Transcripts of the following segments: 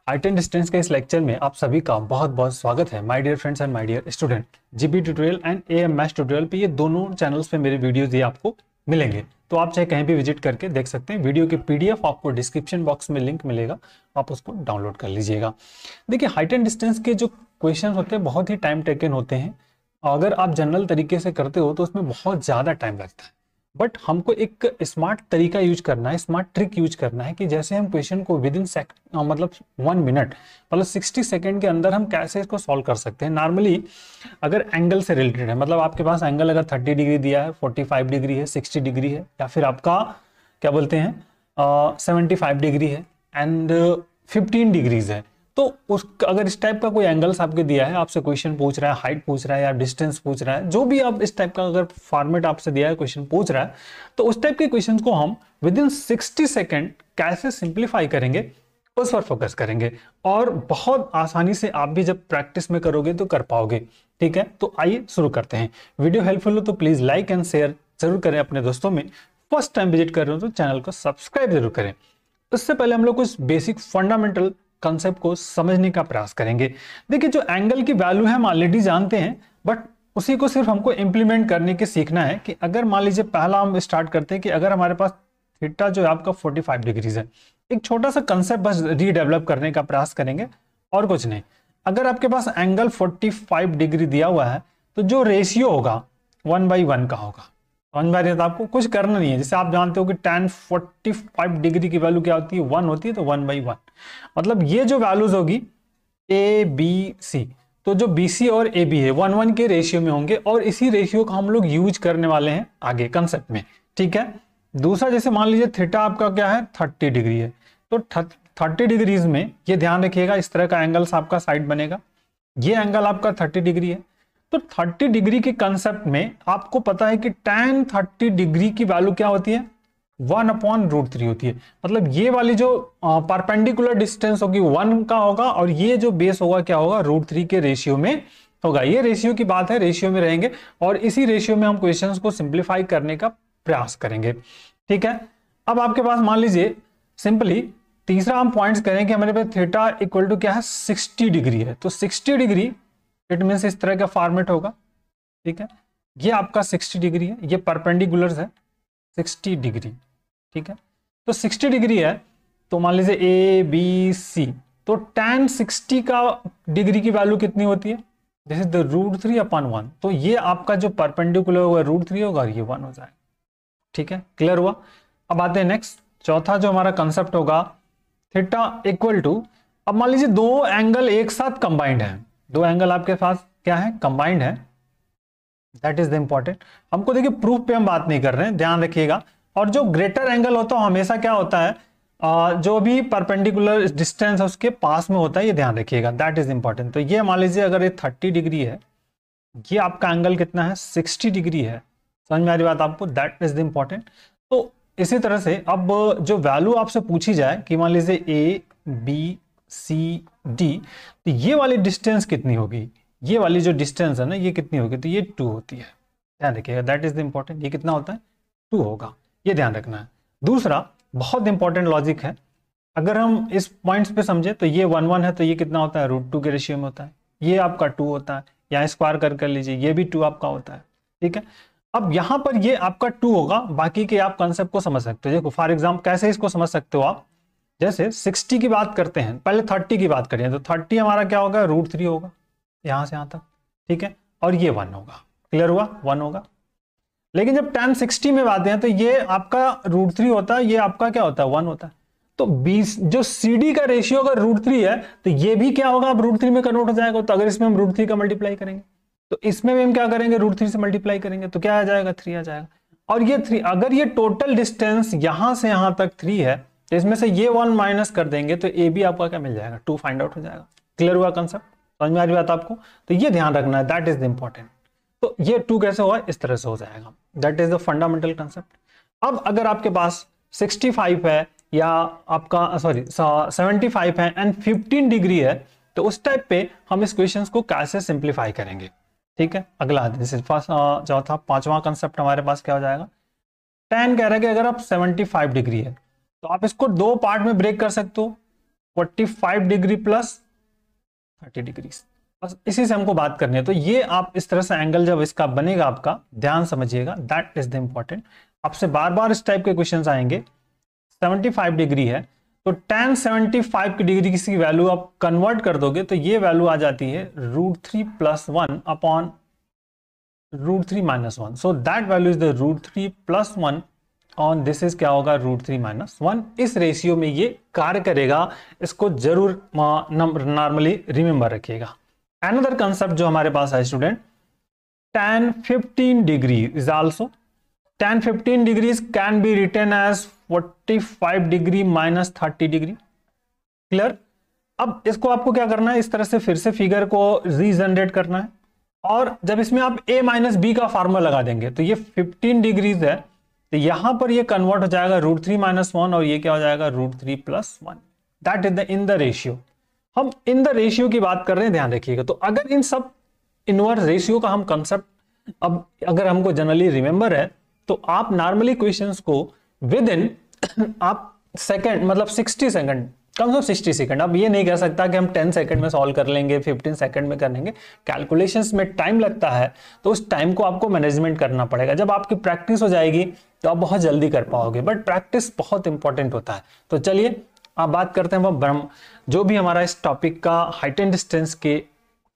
Height and distance के इस lecture में आप सभी का बहुत बहुत स्वागत है my dear friends and my dear student. GP tutorial and AM maths tutorial पे ये दोनों चैनल्स पे मेरे वीडियोस ये आपको मिलेंगे, तो आप चाहे कहीं भी विजिट करके देख सकते हैं। वीडियो की पीडीएफ आपको डिस्क्रिप्शन बॉक्स में लिंक मिलेगा, आप उसको डाउनलोड कर लीजिएगा। देखिए, हाइट एंड डिस्टेंस के जो क्वेश्चन होते हैं बहुत ही टाइम टेकन होते हैं। अगर आप जनरल तरीके से करते हो तो उसमें बहुत ज़्यादा टाइम लगता है, बट हमको एक स्मार्ट तरीका यूज करना है, स्मार्ट ट्रिक यूज करना है कि जैसे हम क्वेश्चन को विद इन मतलब 1 मिनट मतलब 60 सेकेंड के अंदर हम कैसे इसको सॉल्व कर सकते हैं। नॉर्मली अगर एंगल से रिलेटेड है, मतलब आपके पास एंगल अगर 30 डिग्री दिया है, 45 डिग्री है, 60 डिग्री है, या फिर आपका क्या बोलते हैं 75 डिग्री है एंड 15 डिग्रीज है, तो उस अगर इस टाइप का कोई एंगल्स आपके दिया है, आपसे क्वेश्चन पूछ रहा है, हाइट पूछ रहा है या डिस्टेंस पूछ रहा है, जो भी आप इस टाइप का अगर फॉर्मेट आपसे दिया है, क्वेश्चन पूछ रहा है, तो उस टाइप के क्वेश्चन को हम विद इन 60 सेकेंड कैसे सिंप्लीफाई करेंगे उस पर फोकस करेंगे। और बहुत आसानी से आप भी जब प्रैक्टिस में करोगे तो कर पाओगे। ठीक है, तो आइए शुरू करते हैं। वीडियो हेल्पफुल हो तो प्लीज लाइक एंड शेयर जरूर करें अपने दोस्तों में। फर्स्ट टाइम विजिट कर रहे हो तो चैनल को सब्सक्राइब जरूर करें। इससे पहले हम लोग कुछ बेसिक फंडामेंटल कंसेप्ट को समझने का प्रयास करेंगे। देखिए, जो एंगल की वैल्यू है हम ऑलरेडी जानते हैं, बट उसी को सिर्फ हमको इंप्लीमेंट करने के सीखना है कि अगर मान लीजिए पहला हम स्टार्ट करते हैं कि अगर हमारे पास थीटा जो है आपका 45 डिग्रीज है, एक छोटा सा कंसेप्ट बस रीडेवलप करने का प्रयास करेंगे और कुछ नहीं। अगर आपके पास एंगल 45 डिग्री दिया हुआ है तो जो रेशियो होगा 1/1 का होगा। समझ में आ रही है? तो आपको कुछ करना नहीं है। जैसे आप जानते हो कि tan 45 डिग्री की वैल्यू क्या होती है, 1 होती है, तो 1/1 मतलब ये जो वैल्यूज होगी ए बी सी, तो जो बी सी और ए बी है 1/1 के रेशियो में होंगे, और इसी रेशियो का हम लोग यूज करने वाले हैं आगे कंसेप्ट में। ठीक है, दूसरा जैसे मान लीजिए थीटा आपका क्या है 30 डिग्री है, तो 30 डिग्रीज में ये ध्यान रखिएगा इस तरह का एंगल्स आपका साइड बनेगा। ये एंगल आपका 30 डिग्री है, तो 30 डिग्री के कंसेप्ट में आपको पता है कि tan 30 डिग्री की वैल्यू क्या होती है 1/√3 होती है। मतलब ये वाली जो परपेंडिकुलर डिस्टेंस होगी 1 का होगा, और ये जो बेस होगा क्या होगा √3 के रेशियो में होगा। ये रेशियो की बात है, रेशियो में रहेंगे और इसी रेशियो में हम क्वेश्चंस को सिंप्लीफाई करने का प्रयास करेंगे। ठीक है, अब आपके पास मान लीजिए सिंपली तीसरा हम पॉइंट्स करें कि हमारे पास थीटा इक्वल टू क्या है 60 डिग्री है, तो 60 डिग्री इट मीन्स इस तरह का फॉर्मेट होगा। ठीक है, ये आपका 60 डिग्री है, ये परपेंडिकुलर है 60 डिग्री। ठीक है, तो 60 डिग्री है, तो मान लीजिए ए बी सी, तो tan 60 का डिग्री की वैल्यू कितनी होती है, दिस इज द √3/1, तो ये आपका जो परपेंडिकुलर होगा √3 होगा और ये 1 हो जाएगा। ठीक है, क्लियर हुआ। अब आते हैं नेक्स्ट, चौथा जो हमारा कंसेप्ट होगा थीटा इक्वल टू, अब मान लीजिए दो एंगल एक साथ कंबाइंड है, दो एंगल आपके पास क्या है कंबाइंड है, दैट इज द इंपॉर्टेंट। हमको देखिए प्रूफ पे हम बात नहीं कर रहे हैं, ध्यान रखिएगा। और जो ग्रेटर एंगल होता है हमेशा क्या होता है जो भी परपेंडिकुलर डिस्टेंस है उसके पास में होता है, ये ध्यान रखिएगा, दैट इज इंपॉर्टेंट। तो ये मान लीजिए अगर ये 30 डिग्री है, ये आपका एंगल कितना है 60 डिग्री है। समझ में आ रही बात आपको, दैट इज द इंपॉर्टेंट। तो इसी तरह से अब जो वैल्यू आपसे पूछी जाए कि मान लीजिए ए बी सी डी, तो ये वाली डिस्टेंस कितनी होगी, ये वाली जो डिस्टेंस है ना ये कितनी होगी, तो ये 2 होती है, ध्यान रखिएगा, दैट इज द इंपॉर्टेंट। ये कितना होता है 2 होगा, ये ध्यान रखना है। दूसरा बहुत इंपॉर्टेंट लॉजिक है, अगर हम इस पॉइंट्स पे समझे तो ये 1/1 है, तो ये कितना होता है √2 के रेशियो में होता है, ये आपका 2 होता है, यहाँ स्क्वायर कर लीजिए, ये भी 2 आपका होता है। ठीक है, अब यहां पर ये आपका 2 होगा, बाकी के आप कंसेप्ट को समझ सकते हो। देखो फॉर एग्जाम्पल कैसे इसको समझ सकते हो आप, जैसे 60 की बात करते हैं, पहले 30 की बात करें, तो 30 हमारा क्या होगा √3 होगा यहां से यहां तक। ठीक है, और ये 1 होगा, क्लियर हुआ, 1 होगा। लेकिन जब tan 60 में आते हैं तो ये आपका √3 होता है, ये आपका क्या होता है 1 होता है। तो 20 जो CD का रेशियो अगर √3 है तो ये भी क्या होगा अब √3 में कन्वर्ट हो जाएगा। तो अगर इसमें हम √3 का मल्टीप्लाई करेंगे तो इसमें भी हम क्या करेंगे √3 से मल्टीप्लाई करेंगे, तो क्या आ जाएगा 3 आ जाएगा। और ये 3, अगर ये टोटल डिस्टेंस यहां से यहां तक 3 है, तो इसमें से ये 1 माइनस कर देंगे तो ए बी आपका क्या मिल जाएगा 2 फाइंड आउट हो जाएगा। क्लियर हुआ कंसेप्ट, समझ में आ रही बात आपको, तो ये ध्यान रखना है, दैट इज द इंपॉर्टेंट। तो ये 2 कैसे हुआ, इस तरह से हो जाएगा, that is the fundamental concept. अब अगर आपके पास 65 है या आपका 75 है एंड 15 डिग्री है, तो उस टाइप पे हम इस क्वेश्चंस को कैसे सिंप्लीफाई करेंगे। ठीक है, अगला चौथा पांचवा कंसेप्ट हमारे पास क्या हो जाएगा, tan कह रहा है कि अगर आप 75 डिग्री है तो आप इसको 2 पार्ट में ब्रेक कर सकते हो। 45 डिग्री प्लस 30 डिग्री, बस इसी से हमको बात करनी है। तो ये आप इस तरह से एंगल जब इसका बनेगा आपका, ध्यान समझिएगा, दैट इज द इंपॉर्टेंट। आपसे बार बार इस टाइप के क्वेश्चंस आएंगे। 75 डिग्री है तो tan 75 की डिग्री की वैल्यू आप कन्वर्ट कर दोगे तो ये वैल्यू आ जाती है √3 + 1 upon √3 - 1। So that value is the √3 + 1 on this is क्या होगा √3 - 1। इस रेशियो में ये कार्य करेगा, इसको जरूर नॉर्मली रिमेंबर रखिएगा। अनदर कंसेप्ट जो हमारे पास है student, tan 15 degree is also, tan 15 degrees can be written as 45 degree - 30 degree. Clear? अब इसको आपको क्या करना है, इस तरह से फिर से फिगर को रीजनरेट करना है, और जब इसमें आप a - b का फार्मूला लगा देंगे तो ये 15 डिग्रीज है, तो यहां पर ये कन्वर्ट हो जाएगा √3 - 1 और ये क्या हो जाएगा √3 + 1। That is the in the ratio. हम इन द रेशियो की बात कर रहे हैं, ध्यान रखिएगा। तो अगर इन सब इनवर्स रेशियो का हम कंसेप्ट अब अगर हमको जनरली रिमेंबर है तो आप नॉर्मली क्वेश्चंस को विद इन आप सेकंड मतलब 60 सेकंड, कम से कम 60 सेकंड, अब ये नहीं कह सकता कि हम 10 सेकंड में सॉल्व कर लेंगे, 15 सेकंड में कर लेंगे। कैलकुलेशंस में टाइम लगता है, तो उस टाइम को आपको मैनेजमेंट करना पड़ेगा। जब आपकी प्रैक्टिस हो जाएगी तो आप बहुत जल्दी कर पाओगे, बट प्रैक्टिस बहुत इंपॉर्टेंट होता है। तो चलिए आप बात करते हैं वो जो भी हमारा इस टॉपिक का हाइट एंड डिस्टेंस के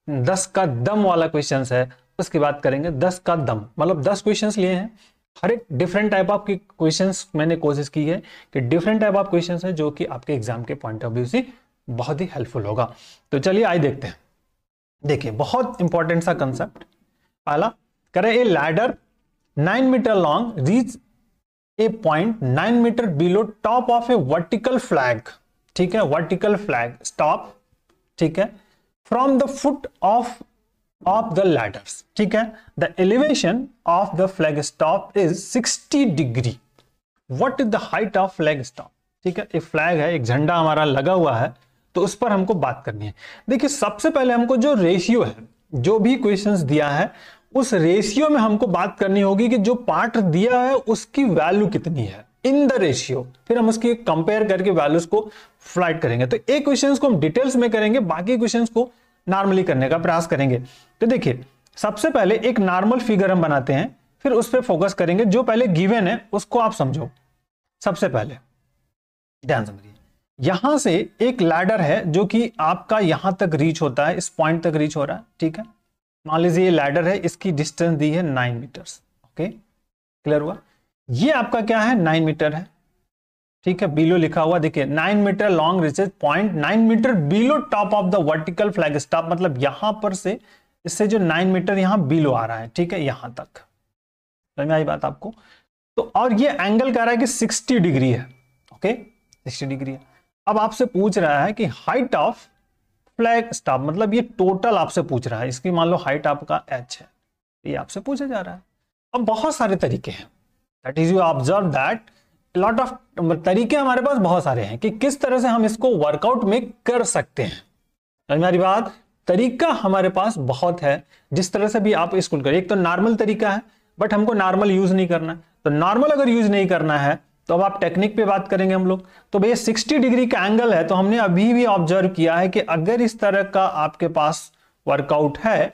10 का दम वाला क्वेश्चन है, उसकी बात करेंगे। 10 का दम मतलब 10 क्वेश्चन लिए हैं, हर एक डिफरेंट टाइप ऑफ की क्वेश्चंस मैंने कोशिश की है कि डिफरेंट टाइप ऑफ क्वेश्चंस है जो कि आपके एग्जाम के पॉइंट ऑफ व्यू से बहुत ही हेल्पफुल होगा। तो चलिए आइए देखते हैं। देखिए बहुत इंपॉर्टेंट सा कंसेप्ट, पहला करें a ladder 9 metre long reach a point 9 metre below top of a vertical flag, ठीक है, वर्टिकल फ्लैग स्टॉप, ठीक है, from the foot of the ladders, ठीक है। The elevation of the flag staff is 60 degree. What is the height of flag staff, ठीक है। एक flag है, एक झंडा हमारा लगा हुआ है, तो उस पर हमको बात करनी है। देखिए सबसे पहले हमको जो रेशियो है, जो भी क्वेश्चंस दिया है उस रेशियो में हमको बात करनी होगी कि जो पार्ट दिया है उसकी वैल्यू कितनी है इन द रेशियो, फिर हम उसकी कंपेयर करके वैल्यूज को फ्लाइट करेंगे। तो एक क्वेश्चंस को हम डिटेल्स में करेंगे, बाकी क्वेश्चंस को नॉर्मली करने का प्रयास करेंगे। तो देखिए सबसे पहले एक नॉर्मल फिगर हम बनाते हैं, फिर उस पर फोकस करेंगे। जो पहले गिवन है उसको आप समझो। सबसे पहले ध्यान समझिए, यहां से एक लैडर है जो कि आपका यहां तक रीच होता है, इस पॉइंट तक रीच हो रहा है, ठीक है। मान लीजिए ये लैडर है, इसकी डिस्टेंस दी है 9 मीटर्स, ओके, क्लियर हुआ। ये आपका क्या है 9 मीटर है, ठीक है, बिलो लिखा हुआ देखिए 9 metre long reaches point 9 metre below top of the vertical flag staff, मतलब यहां पर से इससे जो 9 मीटर यहां बिलो आ रहा है, ठीक है, यहां तक। समझ में आई बात आपको? तो और ये एंगल कह रहा है कि 60 डिग्री है, ओके, 60 डिग्री है। अब आपसे पूछ रहा है कि हाइट ऑफ फ्लैग स्टॉप, मतलब ये टोटल आपसे पूछ रहा है, इसकी मान लो हाइट आपका h है, ये आपसे पूछा जा रहा है। अब बहुत सारे तरीके हैं, that is you observe that lot of तरीके हमारे पास बहुत सारे हैं कि किस तरह से हम इसको वर्कआउट में कर सकते हैं। हमारी बात, तरीका हमारे पास बहुत है, जिस तरह से भी आप इसको करें। एक तो नॉर्मल तरीका है, बट हमको नॉर्मल यूज नहीं करना है, तो नॉर्मल अगर यूज नहीं करना है तो अब आप टेक्निक पे बात करेंगे हम लोग। तो भैया 60 डिग्री का एंगल है, तो हमने अभी भी ऑब्जर्व किया है कि अगर इस तरह का आपके पास वर्कआउट है,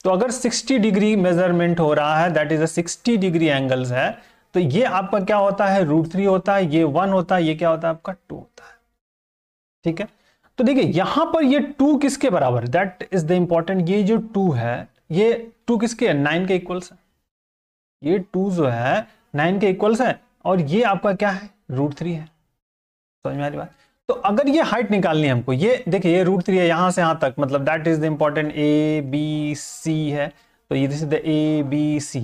तो अगर 60 डिग्री मेजरमेंट हो रहा है, दैट इज 60 डिग्री एंगल्स है, तो ये आपका क्या होता है √3 होता है, ये 1 होता है, ये क्या होता है आपका 2 होता है, ठीक है। तो देखिए यहां पर ये 2 किसके बराबर, दैट इज द इंपॉर्टेंट। ये जो 2 है, ये 2 किसके है, 9 के इक्वल्स है। ये 2 जो है 9 के इक्वल्स है, और ये आपका क्या है √3 है। समझ में आ रही बात? तो अगर ये हाइट निकालनी है हमको, ये देखिए ये √3 है यहां से यहां तक, मतलब that is the important ABC है, तो ये दिस इज द ABC,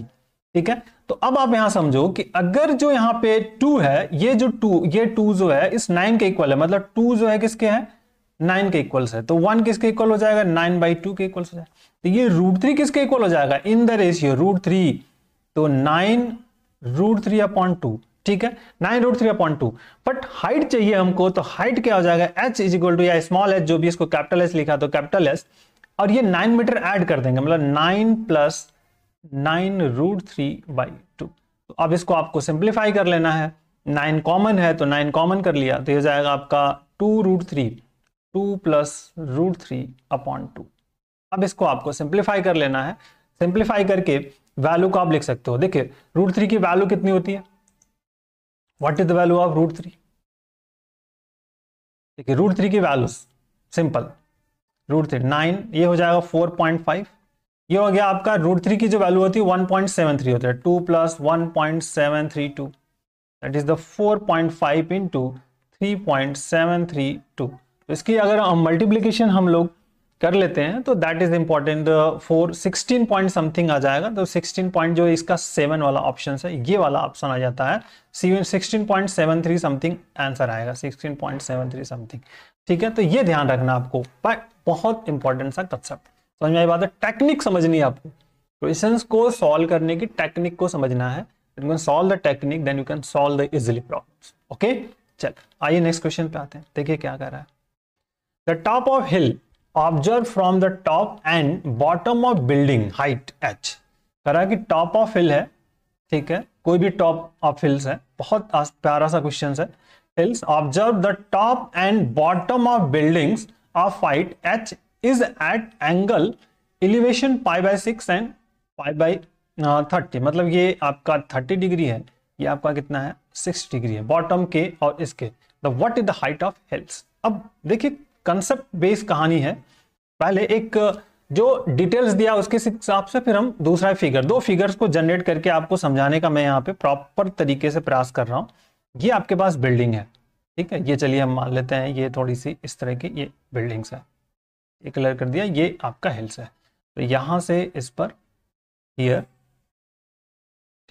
ठीक है। तो अब आप यहां समझो कि अगर जो यहां पे 2 है, ये जो 2 जो है इस 9 के इक्वल है, मतलब 2 जो है किसके है 9 के इक्वल्स है, तो 1 किसके इक्वल हो जाएगा 9/2 के इक्वल्स हो जाएगा। तो ये √3 किसके इक्वल हो जाएगा इन द रेशियो √3, तो 9 √3/2, ठीक है, 9 √3/2। बट हाइट चाहिए हमको, तो हाइट क्या हो जाएगा h = या स्मॉल h, जो भी इसको कैपिटल S लिखा तो कैपिटल S, और ये 9 मीटर ऐड कर देंगे, मतलब 9 + 9 √3/2। तो अब इसको आपको सिंप्लीफाई कर लेना है, 9 कॉमन है तो 9 कॉमन कर लिया, तो ये जाएगा आपका 2 √3 2 प्लस √3/2। अब इसको आपको सिंप्लीफाई कर लेना है। सिंप्लीफाई करके वैल्यू को आप लिख सकते हो। देखिए √3 की वैल्यू कितनी होती है, what is the value of √3? देखिए √3 की वैल्यू सिंपल, √3 9, ये हो जाएगा 4.5। ये हो गया आपका √3 की जो वैल्यू होती है 1.73 होता है, 2 plus 1.732, that is the 4.5 into 3.732। तो इसकी अगर हम मल्टीप्लीकेशन हम लोग कर लेते हैं तो that is important, 16 point something आ जाएगा। तो 16 पॉइंट जो इसका 7 वाला ऑप्शन है, ये वाला ऑप्शन आ जाता है। 16.73 समथिंग आंसर आएगा, 16.73 समथिंग। ठीक है, तो ये ध्यान रखना आपको, बट बहुत इंपॉर्टेंट सा कंसेप्ट समझ में आई बात है। टेक्निक समझनी है आपको, क्वेश्चंस को सॉल्व करने की टेक्निक को समझना है। You can solve the technique, then you can solve the easily problems. Okay, चल आइए नेक्स्ट क्वेश्चन पे आते हैं। देखिए क्या कर रहा है। The top of hill observe from the top and bottom of building height h। कह रहा है कि टॉप ऑफ हिल है, ठीक है, कोई भी टॉप ऑफ हिल्स है, बहुत प्यारा सा क्वेश्चन है। Hills observe the top and bottom of buildings of height h is at angle elevation π/6 and π/30। मतलब ये आपका 30 डिग्री है, ये आपका कितना है 6 डिग्री है, बॉटम के और इसके। The what is the height of hills. अब देखिए कंसेप्ट बेस्ड कहानी है। पहले एक जो डिटेल्स दिया उसके हिसाब से फिर हम दूसरा फिगर, दो फिगर्स को जनरेट करके आपको समझाने का मैं यहाँ पे प्रॉपर तरीके से प्रयास कर रहा हूँ। ये आपके पास बिल्डिंग है, ठीक है, ये चलिए हम मान लेते हैं ये थोड़ी सी इस तरह की ये बिल्डिंग्स है, ये कलर कर दिया, ये आपका हिल्स है। तो यहाँ से इस पर हियर,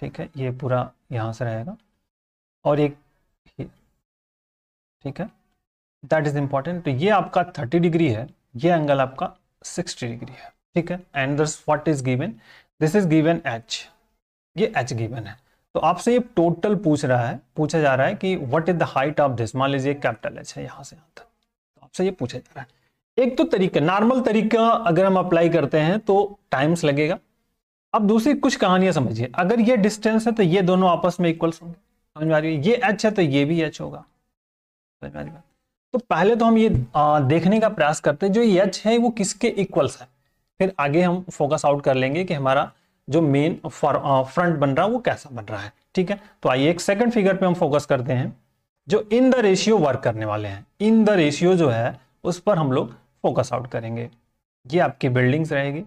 ठीक है, ये पूरा यहाँ से रहेगा और एक हियर, ठीक है, दैट इज इंपॉर्टेंट। तो ये आपका 30 डिग्री है, ये एंगल आपका 60 डिग्री है, ठीक है। And this what is given, this is given h, ये h गिवन है। तो आपसे ये टोटल पूछा जा रहा है कि what is the height of this. मान लीजिए कैपिटल h है यहाँ से यहाँ तक, तो आपसे ये पूछा जा रहा है। एक तो तरीका, नॉर्मल तरीका अगर हम अप्लाई करते हैं तो टाइम्स लगेगा। अब दूसरी कुछ कहानियां समझिए, अगर ये डिस्टेंस है तो ये दोनों आपस में इक्वल्स होंगे, समझ में आ रही है। ये h है तो ये भी h होगा, समझ में आ रही है। तो पहले तो हम ये देखने का प्रयास करते हैं जो ये h है वो किसके इक्वल्स है, फिर आगे हम फोकस आउट कर लेंगे कि हमारा जो मेन फ्रंट बन रहा है वो कैसा बन रहा है, ठीक है। तो आइए एक सेकंड फिगर पे हम फोकस करते हैं जो इन द रेशियो वर्क करने वाले हैं। इन द रेशियो जो है उस पर हम लोग फोकस आउट करेंगे। ये आपकी बिल्डिंग्स रहेगी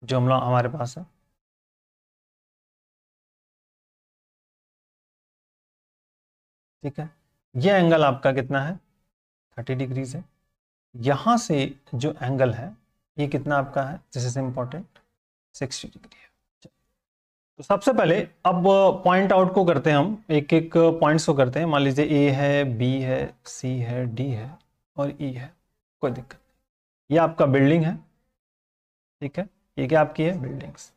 जो हम लोग हमारे पास है, ठीक है। ये एंगल आपका कितना है 30 डिग्री से, यहां से जो एंगल है ये कितना आपका है, दिस इज इंपॉर्टेंट, 60 डिग्री है। तो सबसे पहले अब पॉइंट आउट को करते हैं, हम एक एक पॉइंट्स को करते हैं। मान लीजिए ए है, बी है, सी है, डी है और ई है, कोई दिक्कत नहीं। ये आपका बिल्डिंग है, ठीक है, ये क्या आपकी है बिल्डिंग्स,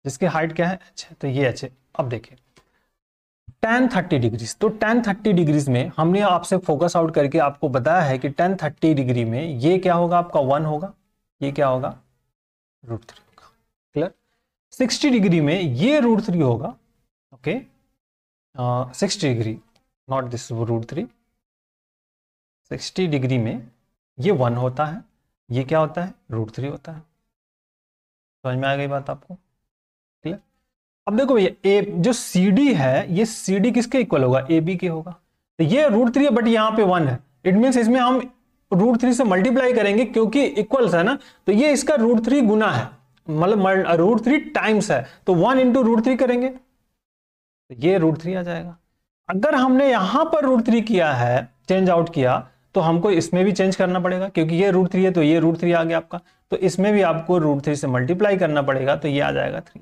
जिसकी हाइट क्या है h है, तो ये h है। अब देखिए tan 30 डिग्रीज, तो tan 30 डिग्रीज में हमने आपसे फोकस आउट करके आपको बताया है कि tan 30 डिग्री में ये क्या होगा आपका 1 होगा, ये क्या होगा √3 होगा, क्लियर। 60 डिग्री में ये √3 होगा, okay, 60 degree not this √3, 60 degree में ये 1 होता है, ये क्या होता है √3 होता है। समझ में आ गई बात आपको, क्लियर। अब देखो भैया ए जो CD है, ये CD किसके इक्वल होगा, AB के होगा। तो ये √3 है बट यहाँ पे 1 है, इट मींस इसमें हम √3 से मल्टीप्लाई करेंगे क्योंकि इक्वल्स है ना, तो ये इसका √3 गुना है, मतलब √3 टाइम्स है, तो 1 इंटू √3 करेंगे तो ये √3 आ जाएगा। अगर हमने यहां पर √3 किया है, चेंज आउट किया, तो हमको इसमें भी चेंज करना पड़ेगा क्योंकि ये √3 है तो ये √3 आ गया आपका, तो इसमें भी आपको √3 से मल्टीप्लाई करना पड़ेगा, तो ये आ जाएगा 3।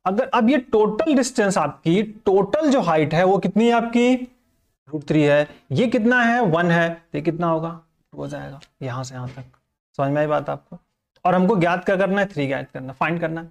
अगर अब ये टोटल डिस्टेंस आपकी, टोटल जो हाइट है वो कितनी है आपकी √3 है, ये कितना है 1 है, तो ये कितना होगा 2 हो जाएगा यहां से यहां तक। समझ में आई बात आपको। और हमको ज्ञात क्या करना है, 3 ज्ञात करना, फाइंड करना है।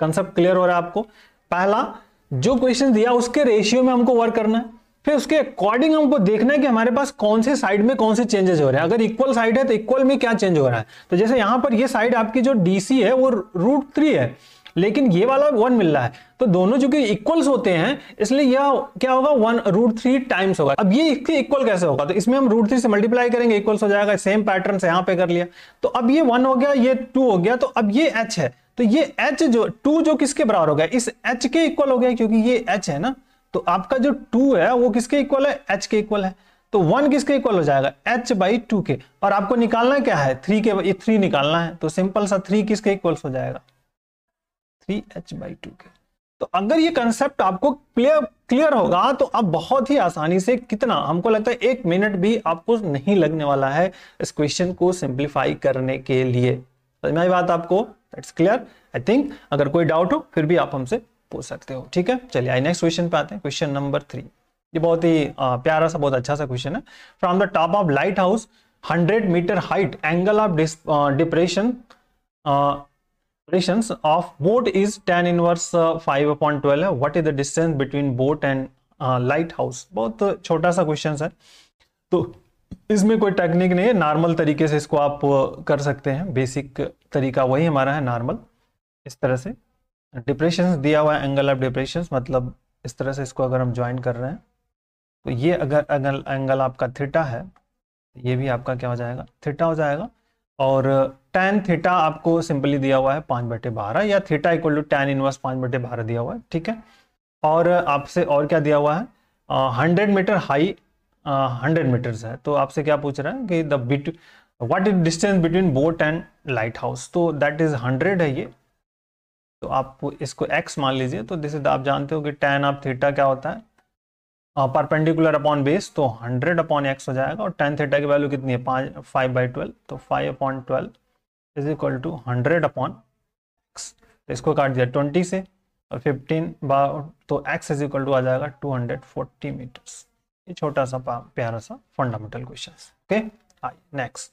कंसेप्ट क्लियर हो रहा है आपको। पहला जो क्वेश्चन दिया उसके रेशियो में हमको वर्क करना है, फिर उसके अकॉर्डिंग हमको देखना है कि हमारे पास कौन से साइड में कौन से चेंजेस हो रहे हैं। अगर इक्वल साइड है तो इक्वल में क्या चेंज हो रहा है, तो जैसे यहां पर ये साइड आपकी जो DC है वो √3 है, लेकिन ये वाला 1 मिल रहा है, तो दोनों जो कि इक्वल्स होते हैं इसलिए यह क्या होगा 1√3 टाइम्स होगा। अब ये इसके इक्वल कैसे होगा, तो इसमें हम √3 से मल्टीप्लाई करेंगे, इक्वल्स हो जाएगा। सेम पैटर्न से यहाँ पे कर लिया, तो अब ये 1 हो गया, ये 2 हो गया, तो अब ये h है, तो ये h जो 2 जो किसके बराबर हो गया, इस h के इक्वल हो गया, क्योंकि ये h है ना, तो आपका जो 2 है वो किसके इक्वल है, h के इक्वल है, तो 1 किसके इक्वल हो जाएगा, h/2 के। और आपको निकालना क्या है, 3 के, ये 3 निकालना है, तो सिंपल सा 3 किसके इक्वल हो जाएगा, 3h/2 के। तो अगर ये कंसेप्ट आपको क्लियर होगा तो आप बहुत ही आसानी से, कितना हमको लगता है 1 मिनट भी आपको नहीं लगने वाला है इस क्वेश्चन को सिंप्लीफाई करने के लिए। समझ में आई बात आपको, दैट्स क्लियर आई थिंक। अगर कोई डाउट हो फिर भी आप हमसे पूछ सकते हो, ठीक है। चलिए आई नेक्स्ट क्वेश्चन पे आते हैं, क्वेश्चन नंबर 3। ये बहुत ही प्यारा सा, बहुत अच्छा सा क्वेश्चन है। From the top of lighthouse 100 metre height, angle of depression of boat is tan inverse 5/12 है। What is the distance between boat and lighthouse? बहुत छोटा सा क्वेश्चन है, तो इसमें कोई टेक्निक नहीं है, नॉर्मल तरीके से इसको आप कर सकते हैं। बेसिक तरीका वही हमारा है नॉर्मल। इस तरह से डिप्रेशन दिया हुआ है, एंगल ऑफ डिप्रेशन, मतलब इस तरह से इसको अगर हम ज्वाइन कर रहे हैं तो ये अगर एंगल आपका थीटा है, ये भी आपका क्या हो जाएगा, थीटा हो जाएगा। और tan थीटा आपको सिंपली दिया हुआ है 5/12, या theta equal to tan inverse 5/12 दिया हुआ है, ठीक है। और आपसे और क्या दिया हुआ है, 100 मीटर हाई, 100 मीटर्स है, तो आपसे क्या पूछ रहा है कि what is distance between boat and light house, तो दैट इज 100 है ये, तो आप इसको x मान लीजिए। तो दिस इज, आप जानते हो कि tan ऑफ थीटा क्या होता है, परपेंडिकुलर अपॉन बेस, तो 100/x हो जाएगा। और tan थीटा की वैल्यू कितनी है, 5/12, तो 5/12 इज इक्वल टू 100/x। तो इसको काट दिया 20 से और 15 तो x इज इक्वल टू आ जाएगा 240 मीटर्स। ये छोटा सा प्यारा सा फंडामेंटल क्वेश्चन। ओके, नेक्स्ट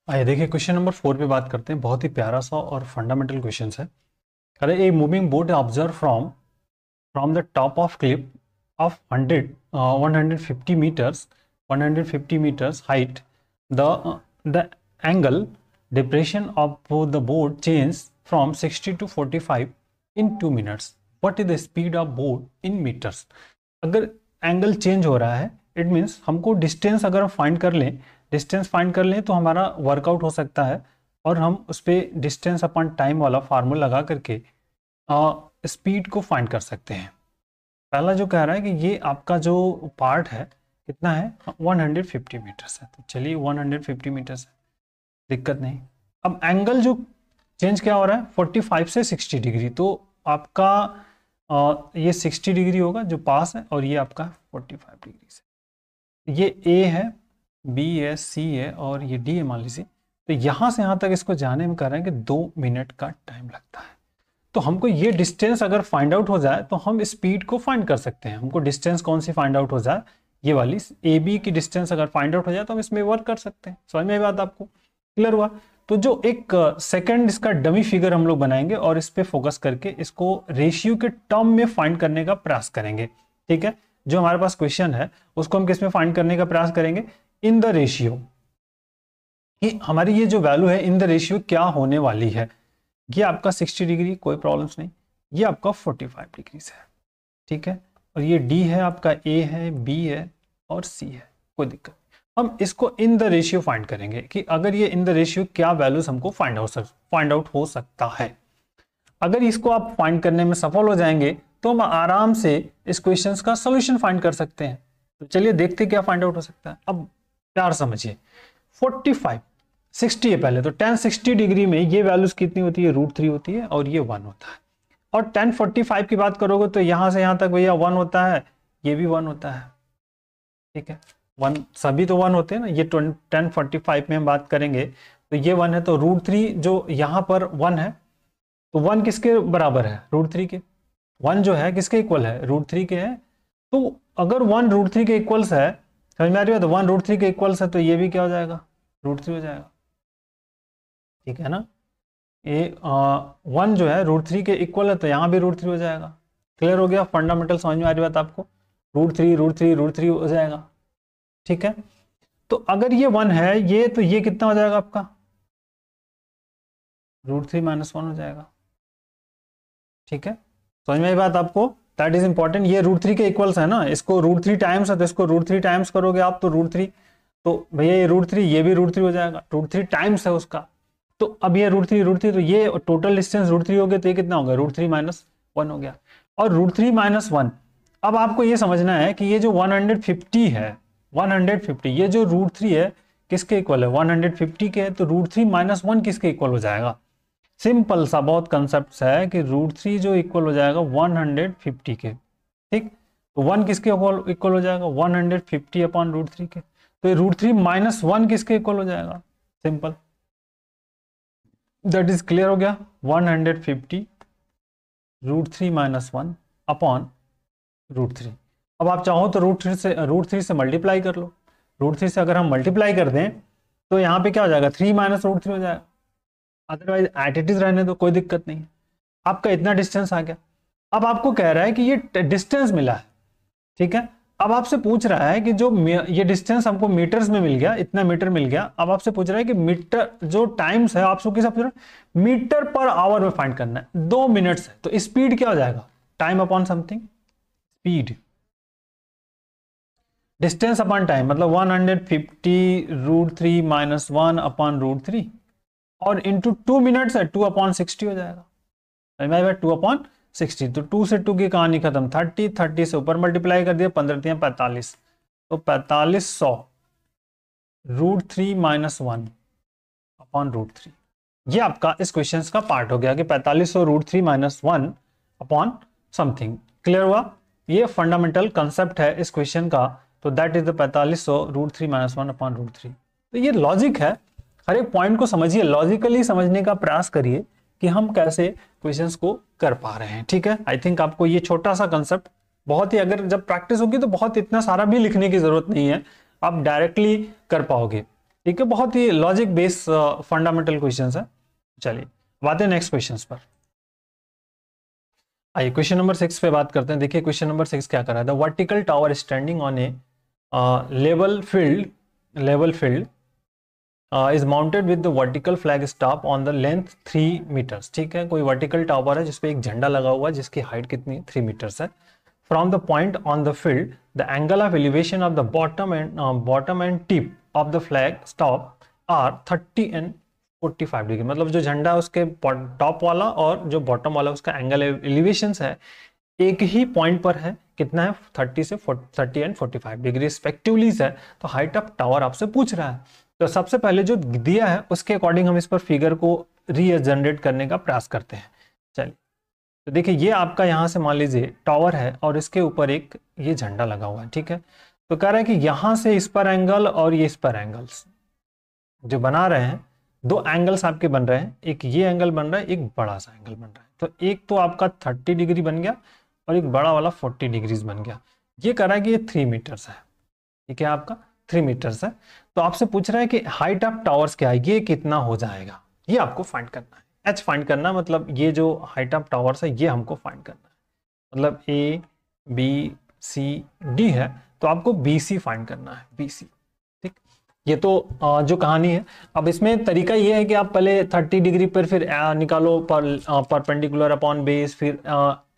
आइए देखिए क्वेश्चन नंबर 4 पे बात करते हैं। बहुत ही प्यारा सा और फंडामेंटल क्वेश्चन है। अरे a moving boat observe from the top of cliff of 150 meters height, the angle depression of the boat changes from 60 to 45 in 2 minutes. What is the speed of boat in meters? अगर angle change हो रहा है, it means हमको distance अगर हम find कर लें तो हमारा वर्कआउट हो सकता है, और हम उस पर डिस्टेंस अपॉन टाइम वाला फार्मूला लगा करके स्पीड को फाइंड कर सकते हैं। पहला जो कह रहा है कि ये आपका जो पार्ट है कितना है, 150 मीटर्स है, तो चलिए 150 मीटर्स है, दिक्कत नहीं। अब एंगल जो चेंज क्या हो रहा है, 45 से 60 डिग्री, तो आपका ये 60 डिग्री होगा जो पास है, और ये आपका 45 डिग्री से। ये ए है, बी है, सी है, और ये डी है मान लीजिए। तो यहाँ से यहाँ तक इसको जाने में कह रहे हैं कि 2 मिनट का टाइम लगता है। तो हमको ये डिस्टेंस अगर फाइंड आउट हो जाए तो हम स्पीड को फाइंड कर सकते हैं। हमको डिस्टेंस कौन सी फाइंड आउट हो जाए, ये वाली ए बी की डिस्टेंस अगर फाइंड आउट हो जाए तो हम इसमें वर्क कर सकते हैं। समझ में बात आपको क्लियर हुआ? तो जो एक सेकंड इसका डमी फिगर हम लोग बनाएंगे और इस पे फोकस करके इसको रेशियो के टर्म में फाइंड करने का प्रयास करेंगे, ठीक है। जो हमारे पास क्वेश्चन है उसको हम किस में फाइंड करने का प्रयास करेंगे, इन द रेशियो, कि हमारी ये जो वैल्यू है इन द रेशियो क्या होने वाली है। ये आपका 60 डिग्री, कोई प्रॉब्लम्स नहीं, ये आपका 45 डिग्री से है, ठीक है। और ये डी है आपका, ए है, बी है और सी है, कोई दिक्कत नहीं। हम इसको इन द रेशियो फाइंड करेंगे कि अगर ये इन द रेशियो क्या वैल्यूज हमको फाइंड आउट हो सकता है। अगर इसको आप फाइंड करने में सफल हो जाएंगे तो हम आराम से इस क्वेश्चन का सोल्यूशन फाइंड कर सकते हैं। तो चलिए देखते क्या फाइंड आउट हो सकता है। अब प्यार समझिए, 45 60 है पहले, तो tan 60 डिग्री में ये वैल्यूज कितनी होती है, √3 होती है, और ये 1 होता है। और tan 45 की बात करोगे तो यहां से यहां तक भैया 1 होता है, ये भी 1 होता है, ठीक है। 1 सभी तो 1 होते हैं ना। ये tan 45 में हम बात करेंगे तो ये 1 है, तो √3 जो यहाँ पर 1 है, तो 1 किसके बराबर है, √3 के। 1 जो है किसके इक्वल है, √3 के है। तो अगर 1 √3 के इक्वल्स है, समझ में आ रही है, तो 1 √3 के इक्वल्स है, तो ये भी क्या हो जाएगा, √3 हो जाएगा, ठीक है ना। ये 1 जो है √3 के इक्वल है, तो यहाँ भी √3 हो जाएगा। क्लियर हो गया, फंडामेंटल समझ में आ रही बात आपको, √3 हो जाएगा, ठीक है। तो अगर ये 1 है ये, तो ये कितना हो जाएगा आपका, √3 - 1 हो जाएगा, ठीक है, समझ में आई बात आपको? That is important. ये √3 के इक्वल्स है ना, इसको √3 टाइम्स है तो इसको √3 टाइम्स करोगे आप तो √3, तो भैया ये √3 ये भी √3 हो जाएगा, √3 टाइम्स है उसका। तो अब ये √3 तो ये टोटल डिस्टेंस √3 हो गया, तो ये कितना होगा? √3 - 1 हो गया। और √3 - 1, अब आपको ये समझना है कि ये जो 150 है, 150 ये जो √3 है किसके इक्वल है? 150 के है, तो √3 - 1 किसके इक्वल हो जाएगा? सिंपल सा बहुत कंसेप्ट है कि √3 जो इक्वल हो जाएगा 150 के, ठीक। तो 1 किसके इक्वल हो जाएगा? 150 अपॉन √3 के। तो ये √3 - 1 किसके इक्वल हो जाएगा? सिंपल, दैट इज क्लियर हो गया। 150 √3 - 1 अपॉन √3। अब आप चाहो तो √3 से मल्टीप्लाई कर लो। √3 से अगर हम मल्टीप्लाई कर दें तो यहाँ पे क्या हो जाएगा? 3 - √3 हो जाएगा। अदरवाइज एट इट इज रहने दो, कोई दिक्कत नहीं है। आपका इतना डिस्टेंस आ गया। अब आपको कह रहा है कि ये डिस्टेंस मिला है, ठीक है। अब आपसे पूछ रहा है कि जो ये डिस्टेंस हमको मीटर्स में मिल गया, इतना मीटर मिल गया। अब आपसे पूछ रहा है कि मीटर जो टाइम्स है आपसे किस मीटर पर आवर में फाइंड करना है। 2 मिनट्स है तो स्पीड क्या हो जाएगा? Time upon something, speed. Distance upon time मतलब 150 √3 - 1 अपॉन √3 और इंटू 2 मिनट्स है, 2/60 हो जाएगा। 2/60, तो 2 से 2 की कहानी खत्म। 30 से ऊपर मल्टीप्लाई कर दिया, 15 × 45, तो 4500 √3 - 1 अपॉन √3। ये आपका इस क्वेश्चन का पार्ट हो गया कि 4500 √3 - 1 अपॉन समथिंग। क्लियर हुआ? ये फंडामेंटल कंसेप्ट है इस क्वेश्चन का। तो दैट इज द 4500 √3 - 1 अपॉन √3। तो ये लॉजिक है, हर एक पॉइंट को समझिए, लॉजिकली समझने का प्रयास करिए कि हम कैसे क्वेश्चंस को कर पा रहे हैं। ठीक है, आई थिंक आपको ये छोटा सा कंसेप्ट बहुत ही, अगर जब प्रैक्टिस होगी तो बहुत इतना सारा भी लिखने की जरूरत नहीं है, आप डायरेक्टली कर पाओगे। ठीक है, बहुत ही लॉजिक बेस्ड फंडामेंटल क्वेश्चंस है। चलिए बात है नेक्स्ट क्वेश्चंस पर। आइए क्वेश्चन नंबर 6 पे बात करते हैं। देखिए क्वेश्चन नंबर 6 क्या कर रहा है? The vertical tower standing on A level field is mounted with the vertical flag stop on the length 3 meters। ठीक है, कोई वर्टिकल टावर है जिसपे एक झंडा लगा हुआ है जिसकी हाइट कितनी? 3 मीटर्स है। From the point on the field, the angle of elevation of the bottom and tip of the flag stop are 30 and 45 degree. मतलब जो झंडा है उसके टॉप वाला और जो बॉटम वाला उसका एंगल एलिवेशन है एक ही पॉइंट पर है, कितना है? 30 एंड 45 डिग्री रिस्पेक्टिवली है। तो हाइट ऑफ टावर आपसे पूछ रहा है। तो सबसे पहले जो दिया है उसके अकॉर्डिंग हम इस पर फिगर को रीजनरेट करने का प्रयास करते हैं। चलिए, तो देखिए ये आपका यहां से मान लीजिए टावर है और इसके ऊपर एक ये झंडा लगा हुआ है। ठीक है, तो कह रहा है कि यहां से इस पर एंगल और ये इस पर एंगल्स जो बना रहे हैं, 2 एंगल्स आपके बन रहे हैं। एक ये एंगल बन रहा है, एक बड़ा सा एंगल बन रहा है। तो एक तो आपका 30 डिग्री बन गया और एक बड़ा वाला 40 डिग्रीज बन गया। ये कह रहा है कि ये 3 मीटर्स है। ठीक है, आपका 3 मीटर्स है। तो आपसे पूछ रहा है कि हाइट ऑफ टावर्स क्या है, ये कितना हो जाएगा? ये आपको फाइंड करना है। एच फाइंड करना है, मतलब ये जो हाइट ऑफ टावर्स है ये हमको फाइंड करना है। मतलब ए बी सी डी है तो आपको बी सी फाइंड करना है, बी सी। ठीक, ये तो जो कहानी है। अब इसमें तरीका ये है कि आप पहले 30 डिग्री पर फिर निकालो परपेंडिकुलर अपॉन बेस, फिर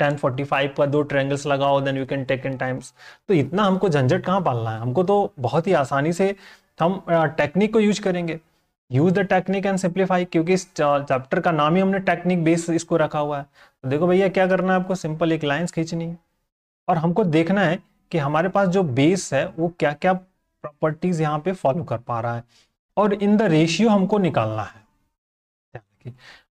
tan 45 पर 2 ट्रायंगल्स लगाओ, then you can take in times. तो इतना हमको झंझट कहाँ पालना है? हमको तो बहुत ही आसानी से हम टेक्निक को यूज करेंगे। Use the technique and simplify, क्योंकि इस चैप्टर का नाम ही हमने टेक्निक बेस इसको रखा हुआ है। तो देखो भैया क्या करना है आपको, सिंपल एक लाइंस खींचनी है और हमको देखना है कि हमारे पास जो बेस है वो क्या क्या प्रॉपर्टीज यहाँ पे फॉलो कर पा रहा है, और इन द रेशियो हमको निकालना है।